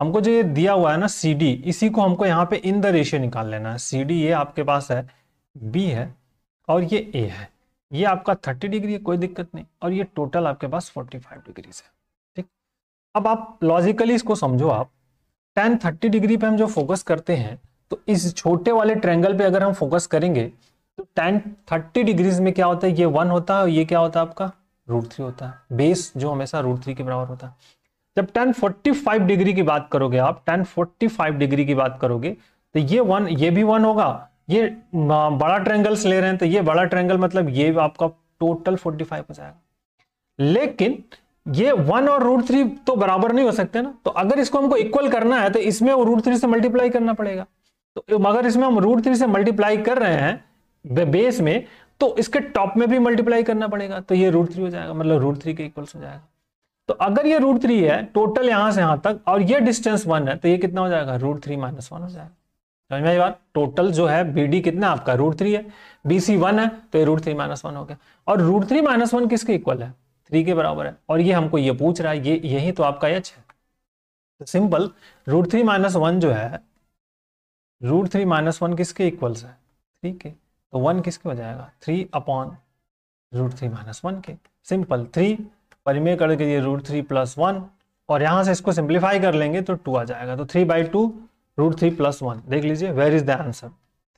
हमको जो ये दिया हुआ है ना सी डी, इसी को हमको यहाँ पे इन द रेशियो निकाल लेना है। सी डी ये आपके पास है, बी है और ये ए है। ये आपका 30 डिग्री है, कोई दिक्कत नहीं, और ये टोटल आपके पास 45 डिग्री है। ठीक, अब आप लॉजिकली इसको समझो। आप tan 30 डिग्री पे हम जो फोकस करते हैं, तो इस छोटे वाले ट्रायंगल पे अगर हम फोकस करेंगे तो tan 30 डिग्रीज में क्या होता है? ये 1 होता है और ये क्या होता है आपका? √3 होता है। बेस जो हमेशा √3 के बराबर होता है। जब tan 45 डिग्री की बात करोगे आप, tan 45 डिग्री की बात करोगे तो ये 1, ये भी 1 होगा। ये बड़ा ट्रायंगल्स ले रहे हैं तो ये बड़ा ट्रायंगल मतलब ये आपका टोटल 45 हो जाएगा। लेकिन ये 1 और √3 तो बराबर नहीं हो सकते ना, तो अगर इसको हमको इक्वल करना है तो इसमें √3 से मल्टीप्लाई करना पड़ेगा। तो अगर इसमें हम √3 से मल्टीप्लाई कर रहे हैं बेस में, तो इसके टॉप में भी मल्टीप्लाई करना पड़ेगा, तो ये √3 हो जाएगा, मतलब √3 के इक्वल्स हो जाएगा। तो अगर ये √3 है टोटल यहां से यहां तक, और ये डिस्टेंस 1 है, तो ये कितना हो जाएगा, √3 - 1 हो जाएगा। समझ में आई बात? टोटल जो है BD कितना आपका √3 है, BC 1 है, तो ये √3 - 1 हो गया। और √3 - 1 किसके इक्वल है, 3 के बराबर है, और ये हमको ये पूछ रहा है, ये यही तो आपका H है। तो सिंपल √3 - 1 जो है, √3 - 1 किसके इक्वल्स है, 3 के, तो 1 किसके हो जाएगा, 3/√3 - 1 के। सिंपल 3 परिमेय करके ये √3 + 1, और यहां से इसको सिंप्लीफाई कर लेंगे तो 2 आ जाएगा, तो 3/2 √3 + 1। देख लीजिए वेयर इज द आंसर,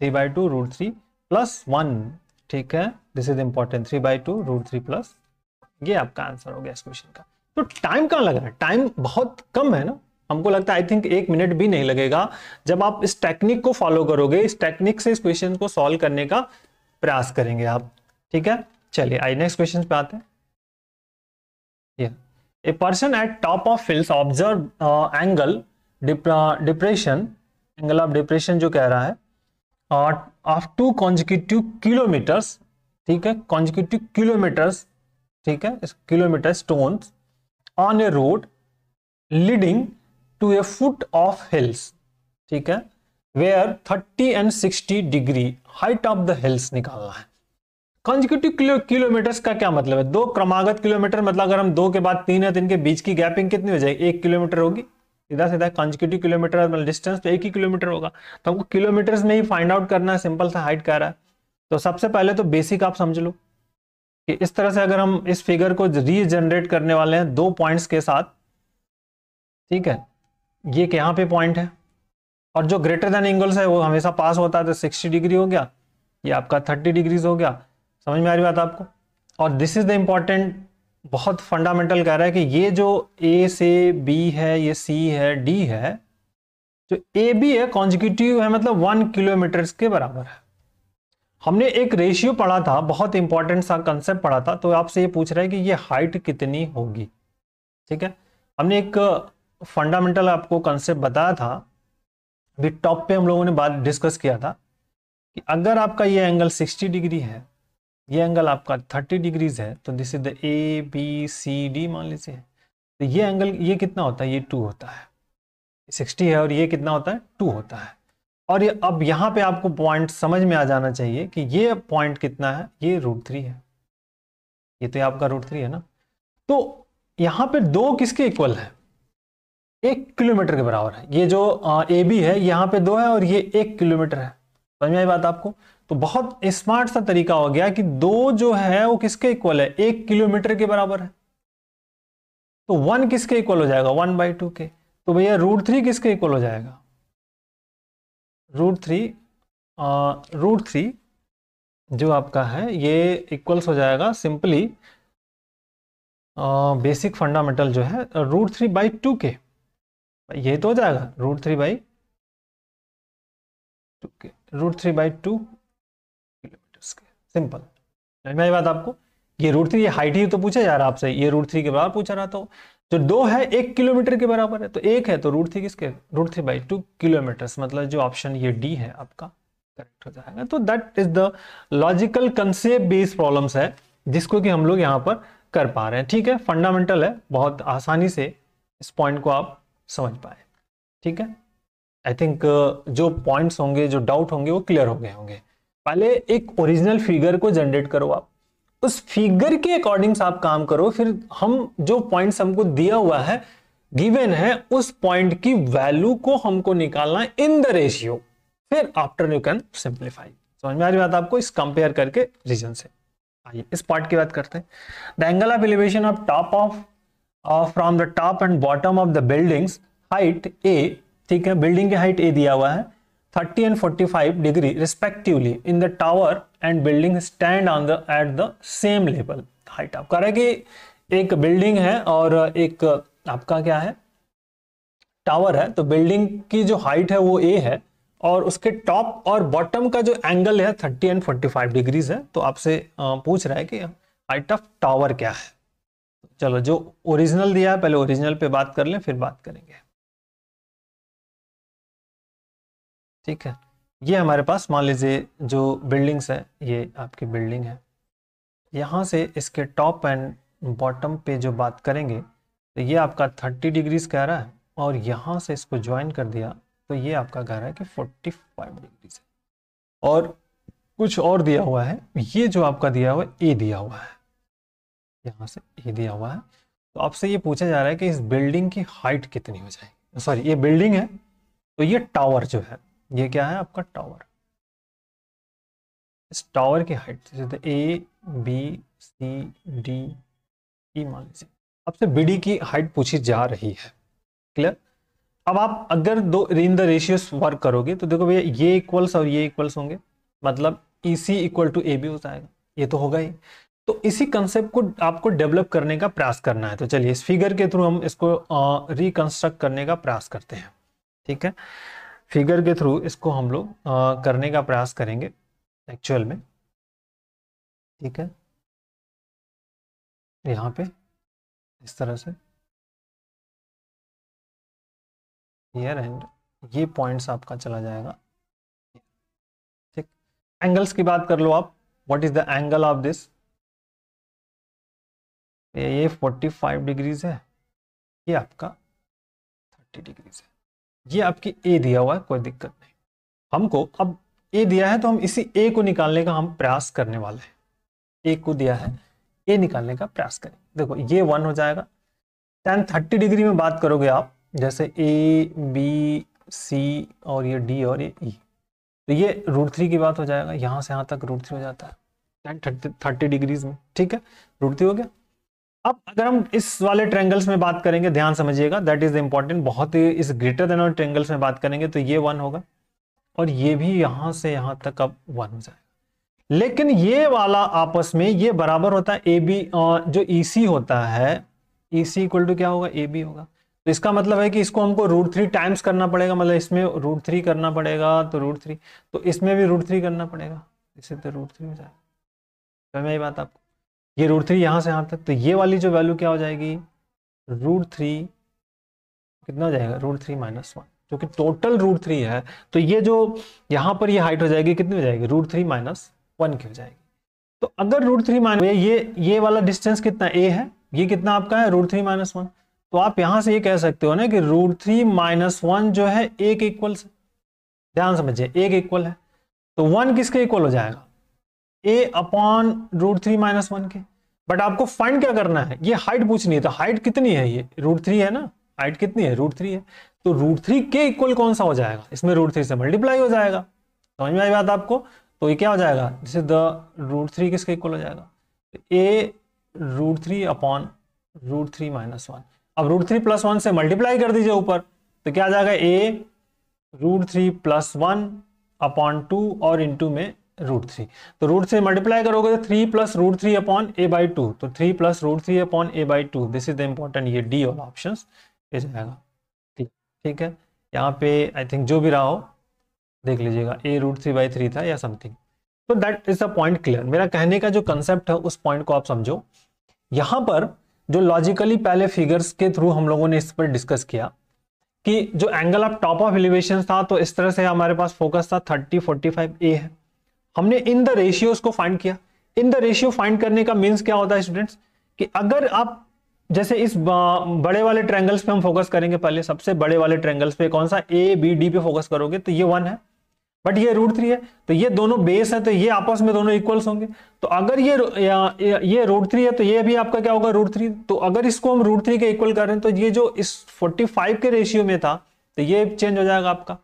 3/2 √3 + 1। ठीक है, दिस इज इंपॉर्टेंट, 3/2 √3 +, ये आपका आंसर हो गया इस क्वेश्चन का। तो टाइम कहां लग रहा है, टाइम बहुत कम है ना, हमको लगता है आई थिंक 1 मिनट भी नहीं लगेगा, जब आप इस टेक्निक को फॉलो करोगे, इस टेक्निक से इस क्वेश्चन को सॉल्व करने का प्रयास करेंगे आप। ठीक है, चलिए आइए नेक्स्ट क्वेश्चन पे आते हैं। A person at top of hills observe angle depression, angle of depression जो कह रहा है of 2 consecutive kilometers, ठीक है, consecutive kilometers, ठीक है, kilometre stones on a road leading to a foot of hills, ठीक है, where 30 and 60 degree height of the hills निकालना है। कॉन्जिक्यूटिव किलोमीटर्स का क्या मतलब है, 2 क्रमागत किलोमीटर, मतलब अगर हम 2 के बाद 3 है तो इनके बीच की गैपिंग कितनी हो जाएगी, 1 किलोमीटर होगी। सीधा सीधा कॉन्जिक्यूटिव किलोमीटर मतलब डिस्टेंस तो 1 ही किलोमीटर होगा, तो हमको किलोमीटर्स में ही फाइंड आउट करना है, सिंपल सा हाइट कह रहा है। तो सबसे पहले तो बेसिक आप समझ लो कि इस तरह से अगर हम इस फिगर को रीजनरेट करने वाले हैं 2 पॉइंट्स के साथ, ठीक है, ये यहाँ पे पॉइंट है, और जो ग्रेटर देन एंगल्स है वो हमेशा पास होता है, तो 60 डिग्री हो गया, ये आपका 30 डिग्रीज हो गया। समझ में आ रही बात आपको? और दिस इज द इंपॉर्टेंट, बहुत फंडामेंटल कह रहा है कि ये जो A से B है, ये C है, D है, जो AB है कॉन्जिक्यूटिव है, मतलब 1 किलोमीटर के बराबर है। हमने एक रेशियो पढ़ा था, बहुत इंपॉर्टेंट सा कंसेप्ट पढ़ा था, तो आपसे ये पूछ रहा है कि ये हाइट कितनी होगी। ठीक है, हमने एक फंडामेंटल आपको कंसेप्ट बताया था, अभी टॉप पे हम लोगों ने बात डिस्कस किया था कि अगर आपका ये एंगल 60 डिग्री है, ये एंगल आपका 30 डिग्रीज है, तो दिस इज द ABCD मान लीजिए, तो ये एंगल ये कितना होता है, ये 2 होता है, 60 है और ये कितना होता है, 2 होता है। और ये अब यहाँ पे आपको पॉइंट समझ में आ जाना चाहिए कि ये पॉइंट कितना है, ये √3 है, ये तो आपका √3 है ना। तो यहाँ पे 2 किसके इक्वल है, 1 किलोमीटर के बराबर है। ये जो AB है यहाँ पे 2 है और ये 1 किलोमीटर है। समझ में आई बात आपको? तो बहुत स्मार्ट सा तरीका हो गया कि 2 जो है वो किसके इक्वल है, 1 किलोमीटर के बराबर है, तो 1 किसके इक्वल हो जाएगा, 1/2 के। तो भैया √3 किसके इक्वल हो जाएगा, √3 जो आपका है ये इक्वल्स हो जाएगा सिंपली बेसिक फंडामेंटल जो है √3/2 के, ये तो हो जाएगा √3/2 के, √3/2 किलोमीटर के, सिंपल। समझ में आई बात आपको? ये √3, ये हाइट ही तो पूछा जा रहा है आपसे, ये √3 के बराबर पूछा रहा था, जो 2 है 1 किलोमीटर के बराबर है, तो 1 है तो √3 किसके, √3/2 किलोमीटर, मतलब जो ऑप्शन ये D है आपका करेक्ट हो जाएगा। तो that is the logical concept based problems है जिसको कि हम लोग यहाँ पर कर पा रहे हैं। ठीक है, फंडामेंटल है, बहुत आसानी से इस पॉइंट को आप समझ पाए। ठीक है, आई थिंक जो पॉइंट्स होंगे, जो डाउट होंगे वो क्लियर हो गए होंगे। पहले एक ओरिजिनल फिगर को जनरेट करो, आप उस फिगर के अकॉर्डिंग आप काम करो, फिर हम जो पॉइंट्स हमको दिया हुआ है, गिवन है, उस पॉइंट की वैल्यू को हमको निकालना है इन द रेशियो, फिर आफ्टर यू कैन सिंप्लीफाई। समझ में आ रही बात आपको, इस कंपेयर करके रीजन से। आइए इस पार्ट की बात करते हैं। The angle of elevation of top of from the top and bottom of the buildings height A, ठीक है, बिल्डिंग की हाइट A दिया हुआ है, 30 and 45 degree respectively in the tower and building stand on the at the same level. Height आप कह रहे हैं कि एक बिल्डिंग है और एक आपका क्या है, टावर है, तो बिल्डिंग की जो हाइट है वो A है और उसके टॉप और बॉटम का जो एंगल है 30 and 45 डिग्रीज है। तो आपसे पूछ रहा है कि हाइट ऑफ टावर क्या है। चलो जो ओरिजिनल दिया है पहले ओरिजिनल पे बात कर लें, फिर बात करेंगे। ठीक है, ये हमारे पास मान लीजिए जो बिल्डिंग्स है, ये आपकी बिल्डिंग है, यहाँ से इसके टॉप एंड बॉटम पे जो बात करेंगे तो ये आपका 30 डिग्रीज कह रहा है, और यहाँ से इसको ज्वाइन कर दिया तो ये आपका कह रहा है कि 45 डिग्रीज है। और कुछ और दिया हुआ है, ये जो आपका दिया हुआ है ए दिया हुआ है, यहाँ से ए दिया हुआ है, तो आपसे ये पूछा जा रहा है कि इस बिल्डिंग की हाइट कितनी हो जाएगी। सॉरी, ये बिल्डिंग है तो ये टावर जो है, ये क्या है आपका टावर, इस टावर की हाइट जैसे A B C D E मान लीजिए, आपसे बीडी की हाइट पूछी जा रही है। क्लियर। अब आप अगर दो इन द रेशियोस वर्क करोगे तो देखो भैया ये इक्वल्स और ये इक्वल्स होंगे, मतलब EC इक्वल टू AB हो जाएगा, ये तो होगा ही। तो इसी कंसेप्ट को आपको डेवलप करने का प्रयास करना है। तो चलिए इस फिगर के थ्रू हम इसको रिकंस्ट्रक्ट करने का प्रयास करते हैं। ठीक है, फिगर के थ्रू इसको हम लोग करने का प्रयास करेंगे एक्चुअल में। ठीक है, यहाँ पे इस तरह से हियर एंड ये पॉइंट्स आपका चला जाएगा। ठीक, एंगल्स की बात कर लो आप, what is the angle of this, ये 45 डिग्रीज है, ये आपका 30 डिग्रीज है, ये आपकी ए दिया हुआ है, कोई दिक्कत नहीं। हमको अब ए दिया है तो हम इसी ए को निकालने का हम प्रयास करने वाले हैं। ए को दिया है, ए निकालने का प्रयास करें। देखो ये 1 हो जाएगा, tan 30 डिग्री में बात करोगे आप, जैसे ए बी सी और ये डी और ये ई, तो ये √3 की बात हो जाएगा, यहाँ से यहाँ तक √3 हो जाता है tan 30 डिग्रीज में। ठीक है, √3 हो गया। अब अगर हम इस वाले ट्रायंगल्स में बात करेंगे, ध्यान समझिएगा, दैट इज इंपॉर्टेंट, बहुत ही इस ग्रेटर देन और ट्रायंगल्स में बात करेंगे तो ये 1 होगा, और ये भी यहाँ से यहाँ तक अब 1 हो जाएगा। लेकिन ये वाला आपस में ये बराबर होता है ए बी, जो EC होता है, EC इक्वल टू क्या होगा, AB होगा। तो इसका मतलब है कि इसको हमको √3 टाइम्स करना पड़ेगा, मतलब इसमें √3 करना पड़ेगा, तो √3, तो इसमें भी √3 करना पड़ेगा, इससे तो √3 हो जाएगा। समझ में आई बात आपको, ये √3 यहाँ से यहाँ तक, तो ये वाली जो वैल्यू क्या हो जाएगी, √3 कितना हो जाएगा, √3 - 1, जो कि टोटल √3 है। तो ये जो यहाँ पर ये हाइट हो जाएगी, कितनी हो जाएगी, √3 - 1 की हो जाएगी। तो अगर √3 ये वाला डिस्टेंस कितना a है, ये कितना आपका है, √3 - 1, तो आप यहां से ये कह सकते हो ना कि √3 - 1 जो है a के इक्वल से, ध्यान समझिए, a के इक्वल है, तो 1 किसके इक्वल हो जाएगा, a अपॉन √3 - 1 के। बट आपको फाइंड क्या करना है, ये हाइट पूछनी है, तो हाइट कितनी है, ये √3 है ना, हाइट कितनी है, √3 है, तो √3 के इक्वल कौन सा हो जाएगा, इसमें √3 से मल्टीप्लाई हो जाएगा। समझ में आई बात आपको, तो ये क्या हो जाएगा, जैसे द √3 किसके इक्वल हो जाएगा, a √3 अपॉन √3 - 1। अब √3 + 1 से मल्टीप्लाई कर दीजिए ऊपर, तो क्या आ जाएगा, a √3 + 1 अपॉन 2 और इंटू में √3, तो √3 मल्टीप्लाई करोगे तो 3 + √3 अपॉन a/2, तो 3 + √3 upon a/2, this is the important, ये डी वाला ऑप्शन हो जाएगा। ठीक है, यहाँ पे आई थिंक जो भी रहा हो देख लीजिएगा, a √3/3 था या समथिंग। तो that is the point clear. मेरा कहने का जो कंसेप्ट है उस पॉइंट को आप समझो। यहां पर जो लॉजिकली पहले फिगर्स के थ्रू हम लोगों ने इस पर डिस्कस किया कि जो angle of top of elevation था, तो इस तरह से हमारे पास फोकस था 30 45 a है। हमने इन द रेशियोज को फाइंड किया। इन द रेशियो फाइंड करने का मीन्स क्या होता है स्टूडेंट्स, कि अगर आप जैसे इस बड़े वाले ट्रायंगल्स पे हम फोकस करेंगे, पहले सबसे बड़े वाले ट्रायंगल्स पे कौन सा, ए बी डी पे फोकस करोगे तो ये 1 है, बट ये √3 है, तो ये दोनों बेस है, तो ये आपस में दोनों इक्वल्स होंगे। तो अगर ये √3 है तो ये भी आपका क्या होगा, √3। तो अगर इसको हम √3 के इक्वल कर रहे हैं तो ये जो इस 45 के रेशियो में था तो ये चेंज हो जाएगा आपका।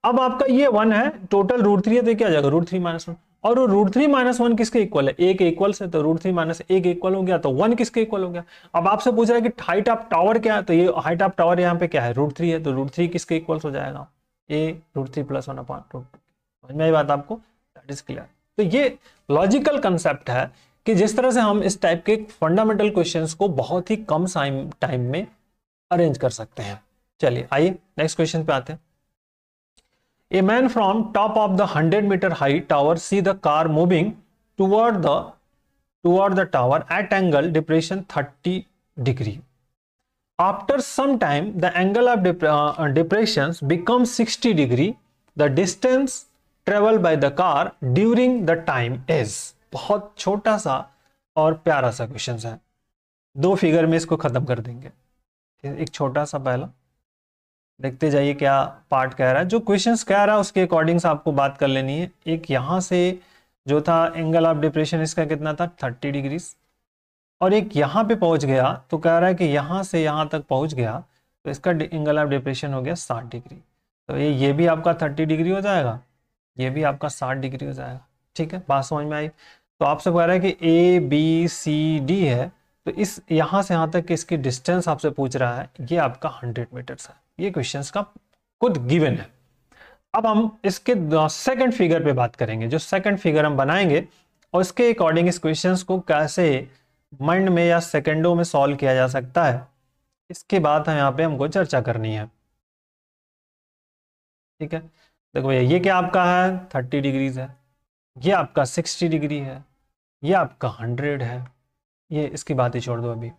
अब आपका ये 1 है, टोटल √3 है, तो क्या आ जाएगा, √3 - 1, और √3 - 1 किसके इक्वल है, a के इक्वल से, तो √3 - a के इक्वल हो गया, तो 1 किसके इक्वल हो गया। अब आपसे पूछ रहा है कि हाइट ऑफ टावर क्या है, तो ये हाइट ऑफ टावर यहाँ पे क्या है, √3 है, तो √3 किसके इक्वल हो जाएगा, a √3 + 1 अपॉन √2। समझ में आई बात आपको, दैट इज क्लियर। तो ये लॉजिकल कंसेप्ट है कि जिस तरह से हम इस टाइप के फंडामेंटल क्वेश्चंस को बहुत ही कम टाइम में अरेंज कर सकते हैं। चलिए आइए नेक्स्ट क्वेश्चन पे आते हैं। A man from top of the 100-meter high tower see the car moving toward the tower at angle depression 30 degree. After some time, the angle of depressions becomes 60 degree the distance travel by the car during the time is. बहुत छोटा सा और प्यारा सा question है, 2 figure में इसको खत्म कर देंगे। एक छोटा सा पहला देखते जाइए क्या पार्ट कह रहा है, जो क्वेश्चंस कह रहा है उसके अकॉर्डिंग से आपको बात कर लेनी है। एक यहाँ से जो था एंगल ऑफ डिप्रेशन इसका कितना था 30 डिग्री, और एक यहाँ पे पहुंच गया तो कह रहा है कि यहाँ से यहाँ तक पहुंच गया तो इसका एंगल ऑफ डिप्रेशन हो गया 60 डिग्री। तो ये भी आपका 30 डिग्री हो जाएगा, ये भी आपका 60 डिग्री हो जाएगा। ठीक है, बात समझ में आई। तो आपसे कह रहा है कि ए बी सी डी है, तो इस यहाँ से यहाँ तक की इसकी डिस्टेंस आपसे पूछ रहा है, ये आपका 100 मीटर्स है। ये क्वेश्चंस का खुद गिवन है। अब हम इसके सेकंड फिगर पे बात करेंगे। जो सेकंड फिगर हम बनाएंगे और इसके अकॉर्डिंग इस क्वेश्चंस को कैसे माइंड में या सेकंडों में सॉल्व किया जा सकता है, इसके बाद यहाँ पे हमको चर्चा करनी है। ठीक है, देखो भैया ये क्या आपका है 30 डिग्रीज है, ये आपका 60 डिग्री है, ये आपका 100 है। ये इसकी बात ही छोड़ दो, अभी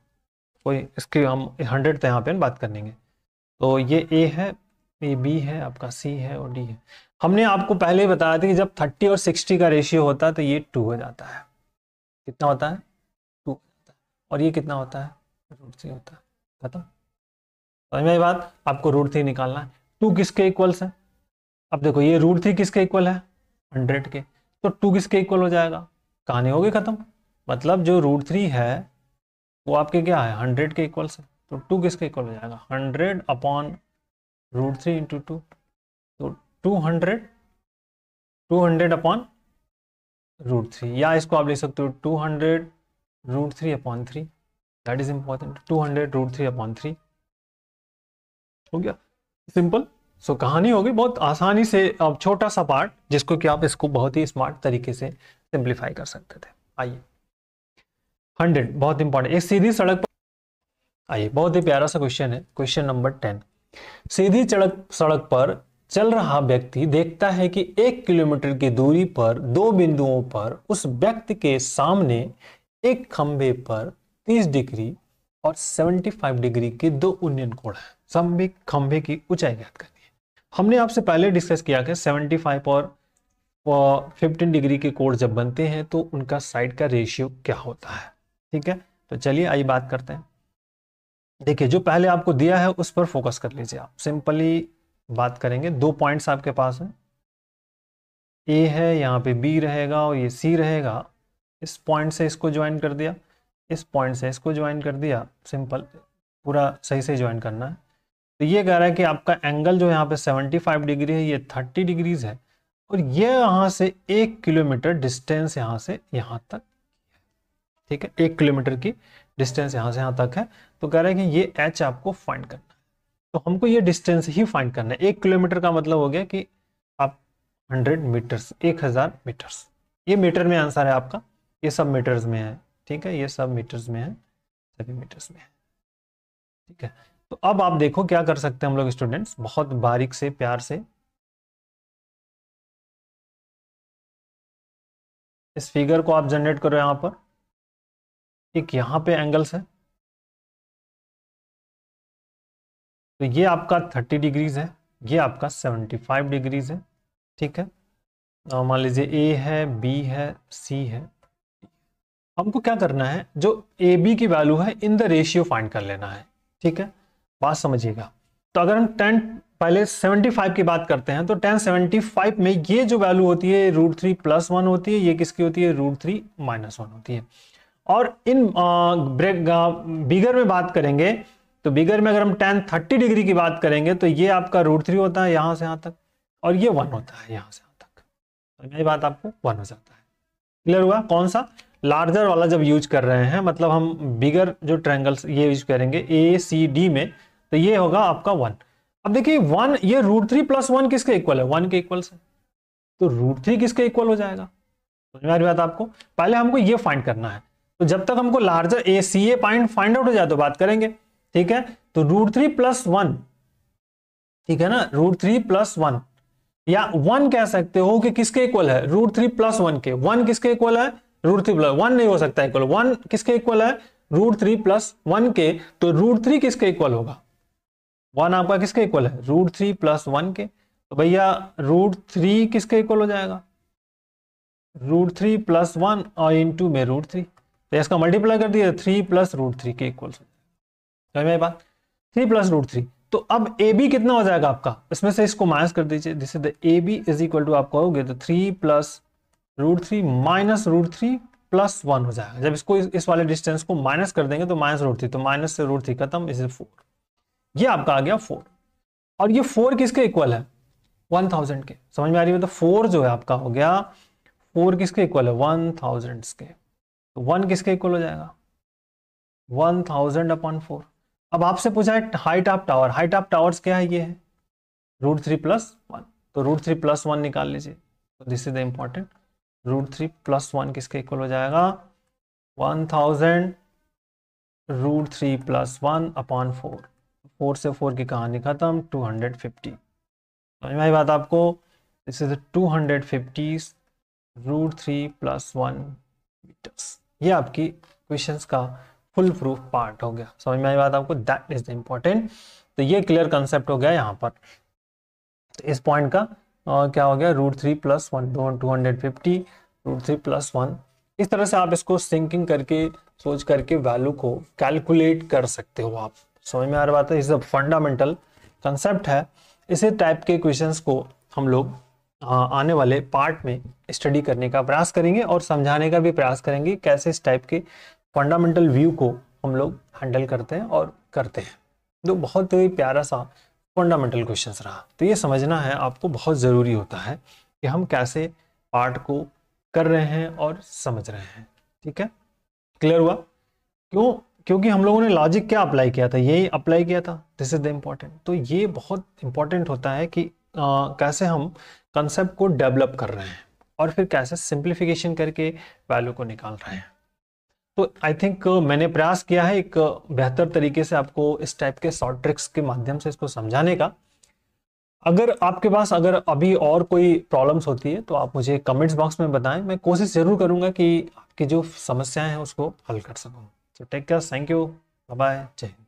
कोई इसकी हम 100 तो यहाँ पे बात करेंगे। तो ये ए है, ये बी है, आपका सी है और डी है। हमने आपको पहले ही बताया था कि जब 30 और 60 का रेशियो होता है तो ये 2 हो जाता है। कितना होता है 2 होता है। और ये कितना होता है √3 होता है। खत्म, समझ में आई बात। आपको √3 निकालना है। 2 किसके इक्वल्स है, अब देखो ये √3 किसके इक्वल है 100 के, तो 2 किसके इक्वल हो जाएगा, कहानी होगी खत्म। मतलब जो √3 है वो आपके क्या है 100 के इक्वल्स है, तो 2 किसके इक्वल हो जाएगा 100 अपॉन √3 इंटू 2, तो 200 अपॉन √3, या इसको आप लिख सकते हो 200 √3 upon 3, that is important. 200 √3 upon 3 हो गया, सिंपल। सो कहानी होगी बहुत आसानी से। अब छोटा सा पार्ट जिसको कि आप इसको बहुत ही स्मार्ट तरीके से सिंप्लीफाई कर सकते थे। आइए 100 बहुत इंपॉर्टेंट। एक सीधी सड़क पर, आइए बहुत ही प्यारा सा क्वेश्चन है, क्वेश्चन नंबर 10। सीधी सड़क पर चल रहा व्यक्ति देखता है कि 1 किलोमीटर की दूरी पर 2 बिंदुओं पर उस व्यक्ति के सामने एक खंबे पर 30 डिग्री और 75 डिग्री के 2 उन्नयन कोण है। समभी खंबे की ऊंचाई ज्ञात करनी है। हमने आपसे पहले डिस्कस किया कि 75 और 15 डिग्री के कोण जब बनते हैं तो उनका साइड का रेशियो क्या होता है। ठीक है, तो चलिए आइए बात करते हैं। देखिए जो पहले आपको दिया है उस पर फोकस कर लीजिए। आप सिंपली बात करेंगे, 2 पॉइंट्स आपके पास है, ए है, यहाँ पे बी रहेगा और ये सी रहेगा। इस पॉइंट से इसको ज्वाइन कर दिया, इस पॉइंट से इसको ज्वाइन कर दिया, सिंपल, पूरा सही से ज्वाइन करना है। तो ये कह रहा है कि आपका एंगल जो यहाँ पे 75 डिग्री है, ये 30 डिग्रीज है, और ये यहाँ से 1 किलोमीटर डिस्टेंस यहाँ से यहाँ तक। ठीक है, 1 किलोमीटर की डिस्टेंस यहाँ से यहाँ तक है। तो कह रहा है कि ये h आपको फाइंड करना है। तो हमको ये डिस्टेंस ही फाइंड करना है। 1 किलोमीटर का मतलब हो गया कि आप 100 मीटर्स, 1000 मीटर्स। ये मीटर में आंसर है आपका, ये सब मीटर्स में है। ठीक है, ये सब मीटर्स में है, सभी मीटर्स में है। ठीक है, तो अब आप देखो क्या कर सकते हैं हम लोग स्टूडेंट्स, बहुत बारीक से प्यार से इस फिगर को आप जनरेट करो। यहां पर एक यहाँ पे एंगल्स है, तो ये आपका 30 डिग्रीज है, ये आपका 75 डिग्रीज है। ठीक है, मान लीजिए ए है, बी है, सी है। हमको क्या करना है, जो ए बी की वैल्यू है इन द रेशियो फाइंड कर लेना है। ठीक है, बात समझिएगा। तो अगर हम 10 पहले 75 की बात करते हैं तो 1075 में ये जो वैल्यू होती है √3 + 1 होती है, ये किसकी होती है √3 - 1 होती है। और इन बिगर में बात करेंगे तो बिगर में अगर हम 1030 डिग्री की बात करेंगे तो ये आपका √3 होता है यहाँ से यहाँ तक, और ये 1 होता है यहाँ से यहाँ तक। तो मेरी बात आपको 1 हो जाता है। क्लियर हुआ? कौन सा लार्जर वाला जब यूज कर रहे हैं, मतलब हम बिगर जो ट्रायंगल्स ये यूज करेंगे ACD में, तो ये होगा आपका 1। अब देखिए 1, ये √3 + 1 किसके इक्वल है 1 के इक्वल से, तो √3 किसके इक्वल हो जाएगा। समझ में आ रही बात आपको? पहले हमको ये फाइंड करना है। तो जब तक हमको larger ACA point find out हो जाए तो बात करेंगे। ठीक है, तो √3 + 1, ठीक है ना, √3 + 1 या 1 कह सकते हो कि किसके इक्वल है √3 + 1 के। 1 किसके इक्वल है √3 + 1 नहीं हो सकता इक्वल, 1 किसके इक्वल है √3 + 1 के। तो √3 किसके इक्वल होगा 1 आपका किसके इक्वल है √3 + 1 के। तो भैया √3 किसके इक्वल हो जाएगा, √3 + 1 और इंटू में √3, तो इसका मल्टीप्लाई कर दिया 3 + √3 के इक्वल हो जाएगा। मेरी बात 3 + √3। तो अब ए बी कितना हो जाएगा आपका, इसमें से इसको माइनस कर दीजिए, this is the A B is equal to आप कहोगे तो 3 + √3 माइनस √3 + 1 हो जाएगा। जब इसको इस वाले डिस्टेंस को माइनस कर देंगे तो -√3, तो माइनस से √3 खत्म, इज 4। ये आपका आ गया 4। और ये 4 किसके इक्वल है, 1000 के। समझ में आ रही है, तो 4 जो है आपका हो गया, 4 किसके इक्वल है, 1000 के। तो 1 किसके इक्वल हो जाएगा, 1000/4। अब आपसे पूछा है height of tower, height of towers क्या है, ये है √3 + 1, तो √3 + 1 निकाल लीजिए, तो दिस इज द इंपॉर्टेंट। √3 + 1 किसके इक्वल हो जाएगा, 1000 √3 + 1/4। 4 से 4 की कहानी खत्म, 250। समझ में आई बात आपको, दिस इज 250 √3 + 1 मीटर्स। ये आपकी क्वेश्चंस का फुल प्रूफ पार्ट हो गया। समझ में आई बात आपको, दैट इज द इम्पोर्टेंट। तो ये क्लियर कंसेप्ट हो गया यहाँ पर। तो इस पॉइंट का क्या हो गया, √3 + 1 250 √3 + 1। इस तरह से आप इसको सिंकिंग करके सोच करके वैल्यू को कैलकुलेट कर सकते हो आप। समझ में आ रहा बात है, इस फंडामेंटल कंसेप्ट है। इसी टाइप के क्वेश्चंस को हम लोग आने वाले पार्ट में स्टडी करने का प्रयास करेंगे और समझाने का भी प्रयास करेंगे कैसे इस टाइप के फंडामेंटल व्यू को हम लोग हैंडल करते हैं और करते हैं। तो बहुत ही प्यारा सा फंडामेंटल क्वेश्चंस रहा। तो ये समझना है आपको बहुत ज़रूरी होता है कि हम कैसे पार्ट को कर रहे हैं और समझ रहे हैं। ठीक है, क्लियर हुआ? क्यों? क्योंकि हम लोगों ने लॉजिक क्या अप्लाई किया था, यही अप्लाई किया था। This is the important. तो ये बहुत इंपॉर्टेंट होता है कि कैसे हम कंसेप्ट को डेवलप कर रहे हैं और फिर कैसे सिंप्लीफिकेशन करके वैल्यू को निकाल रहे हैं। तो आई थिंक मैंने प्रयास किया है एक बेहतर तरीके से आपको इस टाइप के शॉर्ट ट्रिक्स के माध्यम से इसको समझाने का। अगर आपके पास अगर अभी और कोई प्रॉब्लम्स होती है तो आप मुझे कमेंट्स बॉक्स में बताएं, मैं कोशिश जरूर करूंगा कि आपकी जो समस्याएं हैं उसको हल कर सकूं। तो take care, thank you, bye bye, जय हिंद।